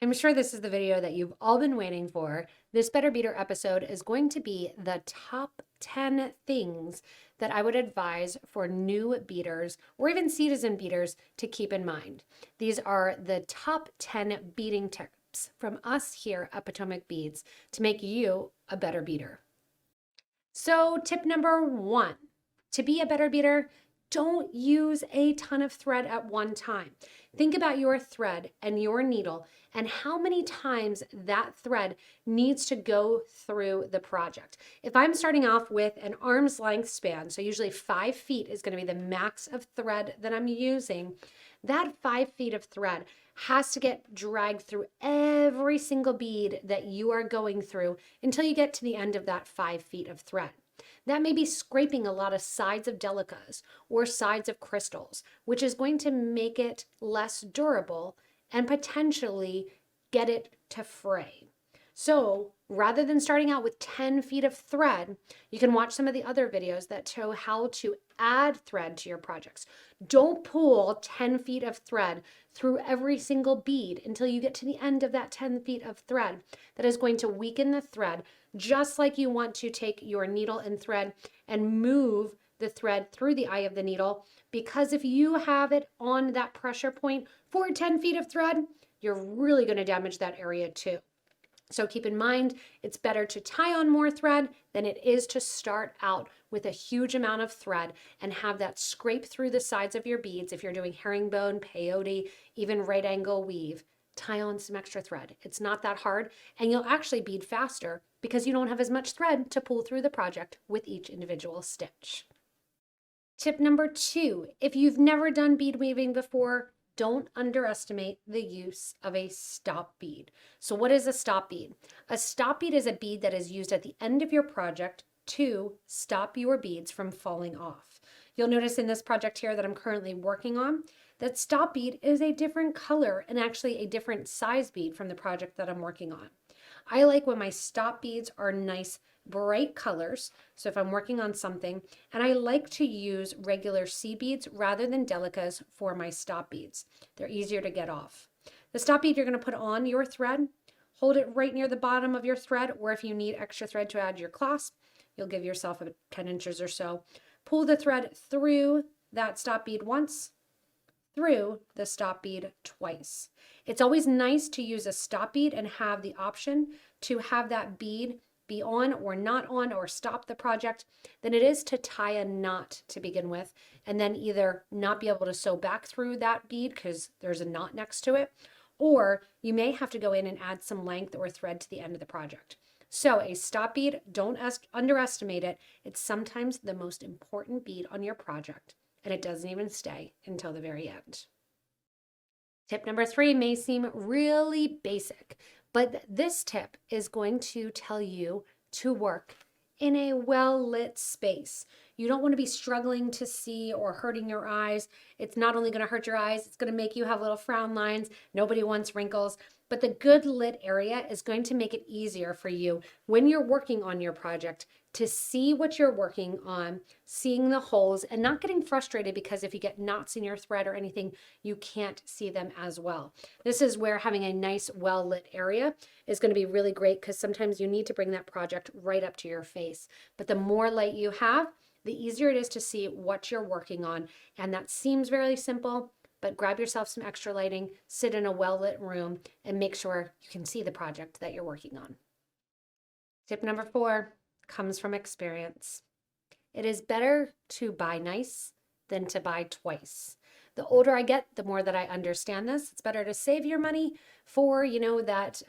I'm sure this is the video that you've all been waiting for. This Better Beater episode is going to be the top 10 things that I would advise for new beaders or even seasoned beaders to keep in mind. These are the top 10 beading tips from us here at PotomacBeads to make you a better beader. So tip number 1, to be a better beader, don't use a ton of thread at one time. Think about your thread and your needle and how many times that thread needs to go through the project. If I'm starting off with an arm's length span, so usually 5 feet is going to be the max of thread that I'm using, that 5 feet of thread has to get dragged through every single bead that you are going through until you get to the end of that 5 feet of thread. That may be scraping a lot of sides of delicas or sides of crystals, which is going to make it less durable and potentially get it to fray. So rather than starting out with 10 feet of thread, you can watch some of the other videos that show how to add thread to your projects. Don't pull 10 feet of thread through every single bead until you get to the end of that 10 feet of thread. That is going to weaken the thread, just like you want to take your needle and thread and move the thread through the eye of the needle, because if you have it on that pressure point for 10 feet of thread, you're really going to damage that area too. So keep in mind, it's better to tie on more thread than it is to start out with a huge amount of thread and have that scrape through the sides of your beads. If you're doing herringbone, peyote, even right angle weave, tie on some extra thread. It's not that hard, and you'll actually bead faster because you don't have as much thread to pull through the project with each individual stitch. Tip number 2, if you've never done bead weaving before, don't underestimate the use of a stop bead. So what is a stop bead? A stop bead is a bead that is used at the end of your project to stop your beads from falling off. You'll notice in this project here that I'm currently working on, that stop bead is a different color and actually a different size bead from the project that I'm working on. I like when my stop beads are nice bright colors, so if I'm working on something, and I like to use regular C beads rather than delicas for my stop beads. They're easier to get off. The stop bead you're going to put on your thread, hold it right near the bottom of your thread, or if you need extra thread to add your clasp, you'll give yourself 10 inches or so. Pull the thread through that stop bead once, through the stop bead twice. It's always nice to use a stop bead and have the option to have that bead be on or not on or stop the project than it is to tie a knot to begin with and then either not be able to sew back through that bead because there's a knot next to it, or you may have to go in and add some length or thread to the end of the project. So a stop bead, don't underestimate it. It's sometimes the most important bead on your project, and it doesn't even stay until the very end. Tip number 3 may seem really basic, but this tip is going to tell you to work in a well-lit space. You don't want to be struggling to see or hurting your eyes. It's not only going to hurt your eyes, it's going to make you have little frown lines. Nobody wants wrinkles. But the good lit area is going to make it easier for you when you're working on your project to see what you're working on, seeing the holes, and not getting frustrated because if you get knots in your thread or anything, you can't see them as well. This is where having a nice well-lit area is going to be really great because sometimes you need to bring that project right up to your face. But the more light you have, the easier it is to see what you're working on. And that seems very simple, but grab yourself some extra lighting, sit in a well-lit room, and make sure you can see the project that you're working on. Tip number 4 comes from experience. It is better to buy nice than to buy twice. The older I get, the more that I understand this. It's better to save your money for, that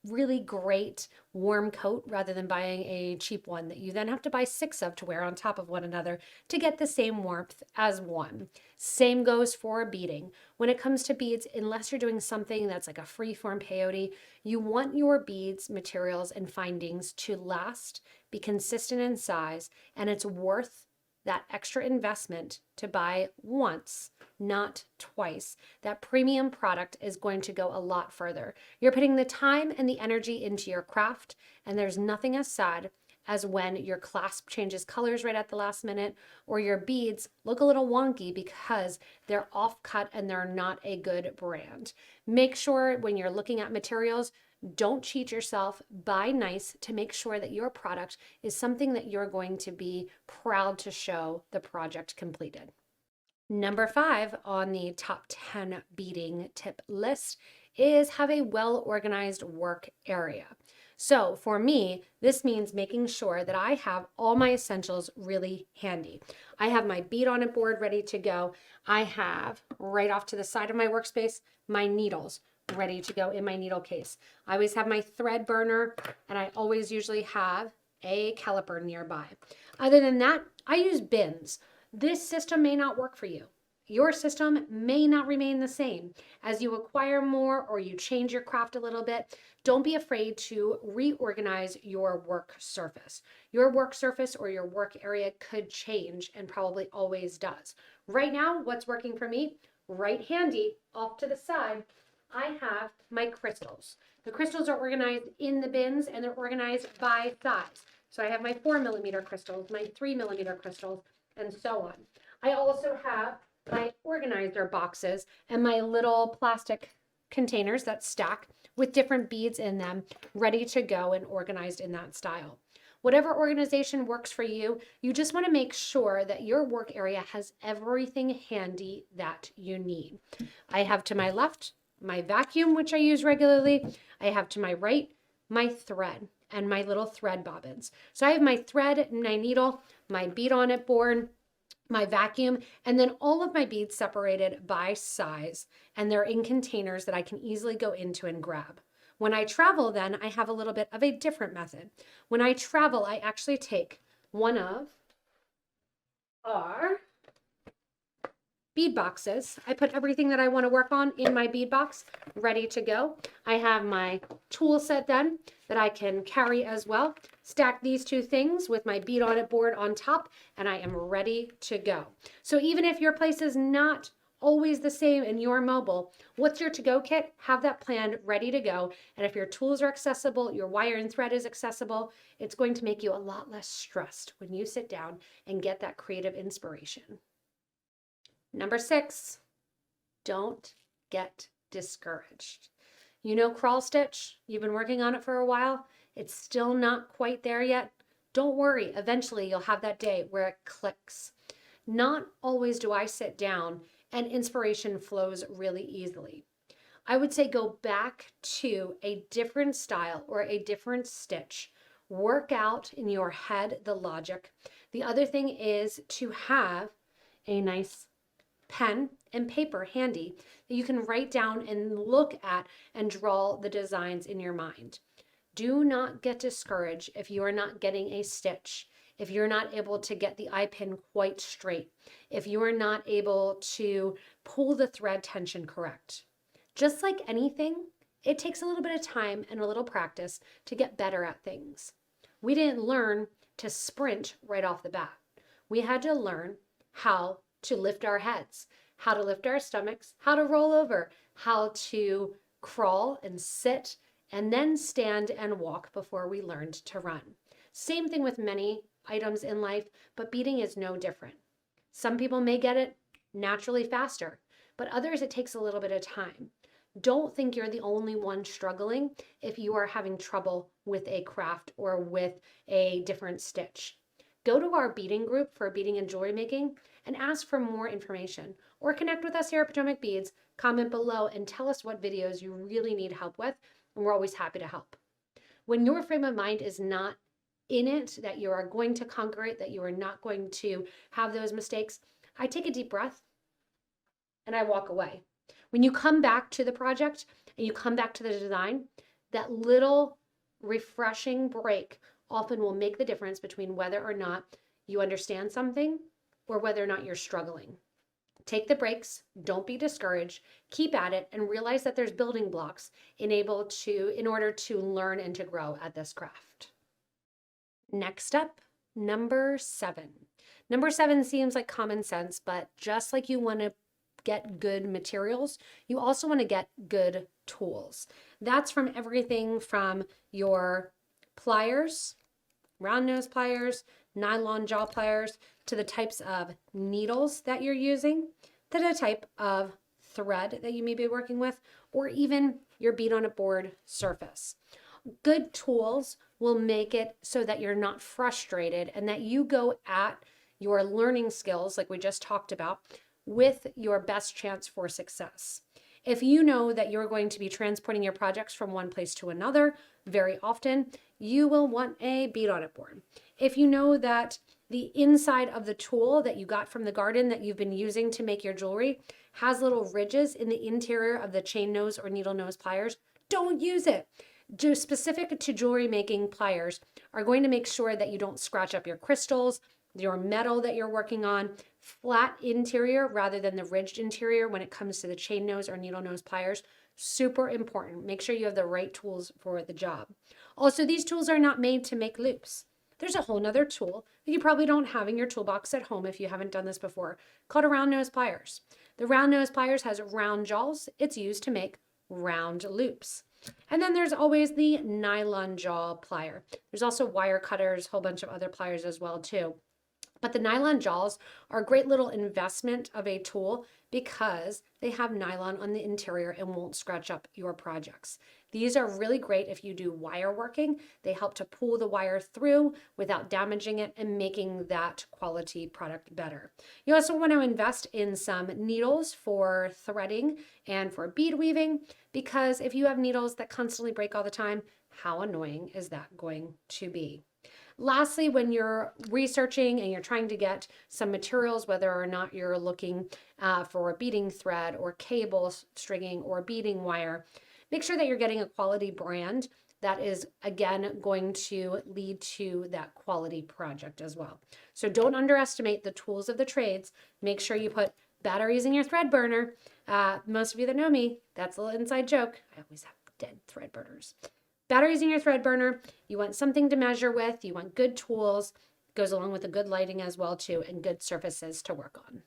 really great warm coat rather than buying a cheap one that you then have to buy 6 of to wear on top of one another to get the same warmth as one. Same goes for beading. When it comes to beads, unless you're doing something that's like a free-form peyote, you want your beads, materials, and findings to last, be consistent in size, and it's worth that extra investment to buy once, not twice. That premium product is going to go a lot further. You're putting the time and the energy into your craft, and there's nothing as sad as when your clasp changes colors right at the last minute, or your beads look a little wonky because they're off cut and they're not a good brand. Make sure when you're looking at materials, don't cheat yourself. Buy nice to make sure that your product is something that you're going to be proud to show the project completed. Number 5 on the top 10 beading tip list is have a well-organized work area. So for me, this means making sure that I have all my essentials really handy. I have my bead on it board ready to go. I have right off to the side of my workspace, my needles ready to go in my needle case. I always have my thread burner, and I always usually have a caliper nearby. Other than that, I use bins. This system may not work for you. Your system may not remain the same. As you acquire more or you change your craft a little bit, don't be afraid to reorganize your work surface. Your work surface or your work area could change and probably always does. Right now, what's working for me? Right handy, off to the side, I have my crystals. The crystals are organized in the bins and they're organized by size. So I have my 4mm crystals, my 3mm crystals, and so on. I also have my organizer boxes and my little plastic containers that stack with different beads in them, ready to go and organized in that style. Whatever organization works for you, you just want to make sure that your work area has everything handy that you need. I have to my left my vacuum, which I use regularly. I have to my right my thread and my little thread bobbins. So I have my thread, my needle, my bead on it board, my vacuum, and then all of my beads separated by size, and they're in containers that I can easily go into and grab. When I travel, then I have a little bit of a different method. When I travel, I actually take one of our bead boxes. I put everything that I want to work on in my bead box, ready to go. I have my tool set then that I can carry as well. Stack these two things with my bead on it board on top, and I am ready to go. So even if your place is not always the same and you're mobile, what's your to-go kit? Have that planned, ready to go. And if your tools are accessible, your wire and thread is accessible, it's going to make you a lot less stressed when you sit down and get that creative inspiration. Number 6, don't get discouraged. You know crawl stitch? You've been working on it for a while. It's still not quite there yet. Don't worry. Eventually, you'll have that day where it clicks. Not always do I sit down and inspiration flows really easily. I would say go back to a different style or a different stitch. Work out in your head the logic. The other thing is to have a nice pen and paper handy that you can write down and look at and draw the designs in your mind. Do not get discouraged if you are not getting a stitch, if you're not able to get the eye pin quite straight, if you are not able to pull the thread tension correct. Just like anything, it takes a little bit of time and a little practice to get better at things. We didn't learn to sprint right off the bat. We had to learn how to lift our heads, how to lift our stomachs, how to roll over, how to crawl and sit, and then stand and walk before we learned to run. Same thing with many items in life, but beading is no different. Some people may get it naturally faster, but others it takes a little bit of time. Don't think you're the only one struggling if you are having trouble with a craft or with a different stitch. Go to our beading group for beading and jewelry making and ask for more information, or connect with us here at PotomacBeads, comment below and tell us what videos you really need help with, and we're always happy to help. When your frame of mind is not in it, that you are going to conquer it, that you are not going to have those mistakes, I take a deep breath and I walk away. When you come back to the project and you come back to the design, that little refreshing break often will make the difference between whether or not you understand something or whether or not you're struggling. Take the breaks, don't be discouraged, keep at it, and realize that there's building blocks in order to learn and to grow at this craft. Next up, number 7. Number 7 seems like common sense, but just like you want to get good materials, you also want to get good tools. That's from everything from your pliers round nose pliers, nylon jaw pliers, to the types of needles that you're using, to the type of thread that you may be working with, or even your bead on a board surface. Good tools will make it so that you're not frustrated and that you go at your learning skills, like we just talked about, with your best chance for success. If you know that you're going to be transporting your projects from one place to another very often, you will want a bead on it board. If you know that the inside of the tool that you got from the garden that you've been using to make your jewelry has little ridges in the interior of the chain nose or needle nose pliers, don't use it. Just specific to jewelry making pliers are going to make sure that you don't scratch up your crystals, your metal that you're working on. Flat interior rather than the ridged interior when it comes to the chain nose or needle nose pliers. Super important. Make sure you have the right tools for the job. Also, these tools are not made to make loops. There's a whole nother tool that you probably don't have in your toolbox at home if you haven't done this before, called a round nose pliers. The round nose pliers has round jaws. It's used to make round loops. And then there's always the nylon jaw plier. There's also wire cutters, a whole bunch of other pliers as well too. But the nylon jaws are a great little investment of a tool because they have nylon on the interior and won't scratch up your projects. These are really great if you do wire working. They help to pull the wire through without damaging it and making that quality product better. You also want to invest in some needles for threading and for bead weaving, because if you have needles that constantly break all the time, how annoying is that going to be? Lastly, when you're researching and you're trying to get some materials, whether or not you're looking for a beading thread or cable stringing or beading wire, make sure that you're getting a quality brand that is, again, going to lead to that quality project as well. So don't underestimate the tools of the trades. Make sure you put batteries in your thread burner. Most of you that know me, that's a little inside joke. I always have dead thread burners. Batteries in your thread burner. You want something to measure with. You want good tools. It goes along with a good lighting as well too, and good surfaces to work on.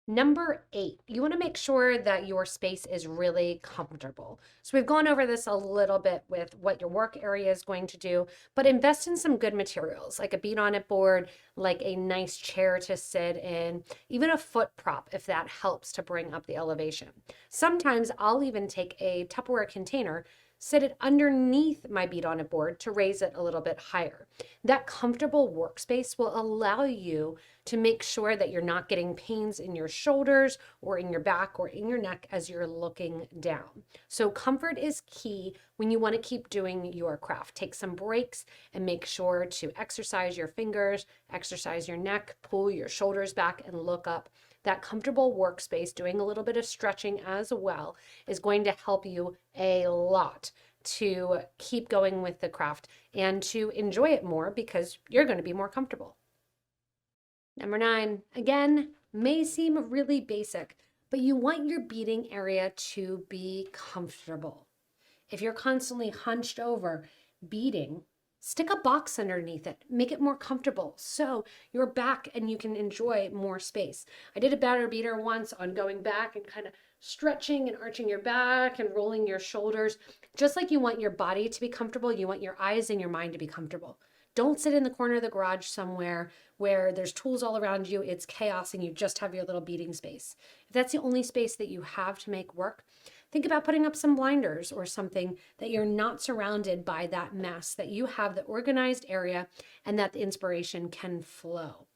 Number 8, you want to make sure that your space is really comfortable. So we've gone over this a little bit with what your work area is going to do, but invest in some good materials like a bead on it board, like a nice chair to sit in, even a foot prop if that helps to bring up the elevation. Sometimes I'll even take a Tupperware container, sit it underneath my bead on it board to raise it a little bit higher. That comfortable workspace will allow you to make sure that you're not getting pains in your shoulders or in your back or in your neck as you're looking down. So comfort is key when you want to keep doing your craft. Take some breaks and make sure to exercise your fingers, exercise your neck, pull your shoulders back and look up. That comfortable workspace, doing a little bit of stretching as well, is going to help you a lot to keep going with the craft and to enjoy it more because you're going to be more comfortable. Number 9, again, may seem really basic, but you want your beading area to be comfortable. If you're constantly hunched over beading, stick a box underneath it, make it more comfortable so you're back and you can enjoy more space. I did a batter beater once on going back and kind of stretching and arching your back and rolling your shoulders. Just like you want your body to be comfortable, you want your eyes and your mind to be comfortable. Don't sit in the corner of the garage somewhere where there's tools all around you, it's chaos, and you just have your little beading space. If that's the only space that you have to make work, think about putting up some blinders or something that you're not surrounded by that mess, that you have the organized area and that the inspiration can flow.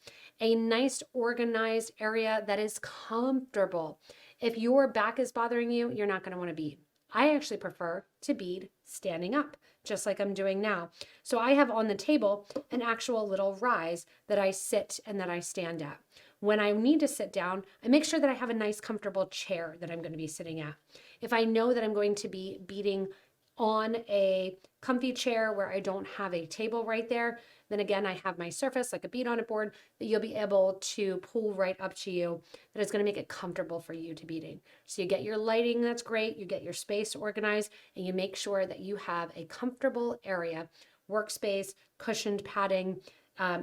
A nice organized area that is comfortable. If your back is bothering you, you're not going to want to bead. I actually prefer to bead standing up, just like I'm doing now. So I have on the table an actual little rise that I sit and that I stand at. When I need to sit down, I make sure that I have a nice comfortable chair that I'm going to be sitting at. If I know that I'm going to be beading on a comfy chair where I don't have a table right there, then again, I have my surface like a bead on a board that you'll be able to pull right up to you that is going to make it comfortable for you to beading. So you get your lighting, that's great, you get your space organized, and you make sure that you have a comfortable area, workspace, cushioned padding,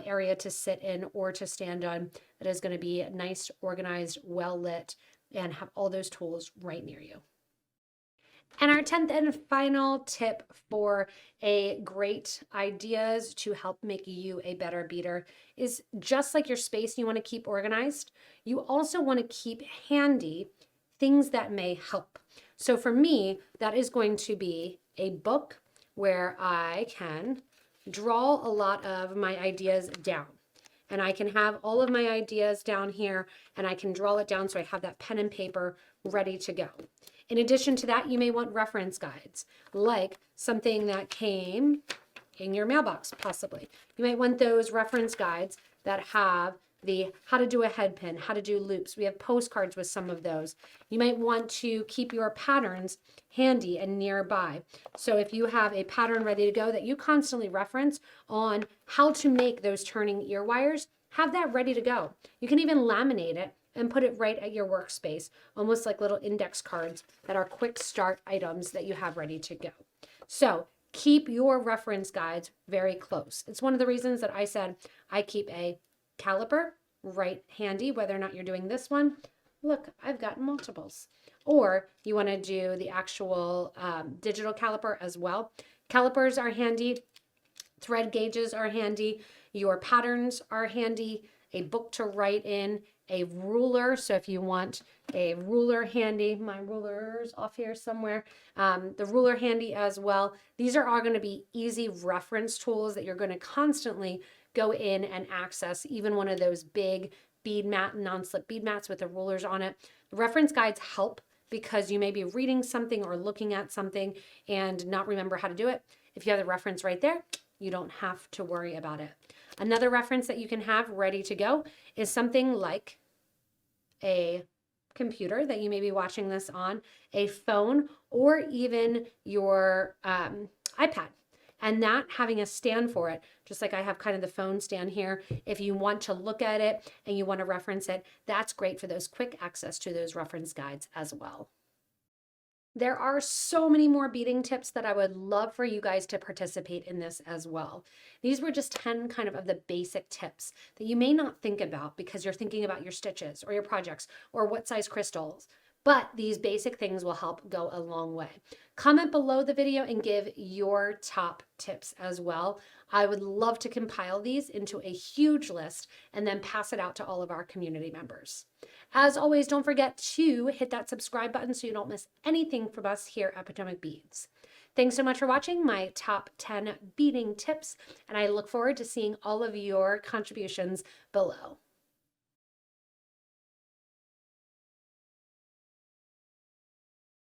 area to sit in or to stand on that is going to be nice, organized, well lit, and have all those tools right near you. And our 10th and final tip for a great ideas to help make you a better beader is just like your space you want to keep organized, you also want to keep handy things that may help. So for me, that is going to be a book where I can draw a lot of my ideas down. And I can have all of my ideas down here and I can draw it down so I have that pen and paper ready to go. In addition to that, you may want reference guides, like something that came in your mailbox, possibly. You might want those reference guides that have the how to do a head pin, how to do loops. We have postcards with some of those. You might want to keep your patterns handy and nearby. So if you have a pattern ready to go that you constantly reference on how to make those turning ear wires, have that ready to go. You can even laminate it and put it right at your workspace, almost like little index cards that are quick start items that you have ready to go. So keep your reference guides very close. It's one of the reasons that I said I keep a caliper right handy, whether or not you're doing this one. Look, I've got multiples. Or you want to do the actual digital caliper as well. Calipers are handy. Thread gauges are handy. Your patterns are handy. A book to write in. A ruler, so if you want a ruler handy, my ruler's off here somewhere, the ruler handy as well. These are all going to be easy reference tools that you're going to constantly go in and access, even one of those big bead mat, non-slip bead mats with the rulers on it. The reference guides help because you may be reading something or looking at something and not remember how to do it. If you have the reference right there, you don't have to worry about it. Another reference that you can have ready to go is something like a computer that you may be watching this on, a phone, or even your iPad. And that having a stand for it, just like I have kind of the phone stand here, if you want to look at it and you want to reference it, that's great for those quick access to those reference guides as well. There are so many more beading tips that I would love for you guys to participate in this as well. These were just 10 kind of the basic tips that you may not think about because you're thinking about your stitches or your projects or what size crystals. But these basic things will help go a long way. Comment below the video and give your top tips as well. I would love to compile these into a huge list and then pass it out to all of our community members. As always, don't forget to hit that subscribe button so you don't miss anything from us here at Potomac Beads. Thanks so much for watching my top 10 beading tips, and I look forward to seeing all of your contributions below.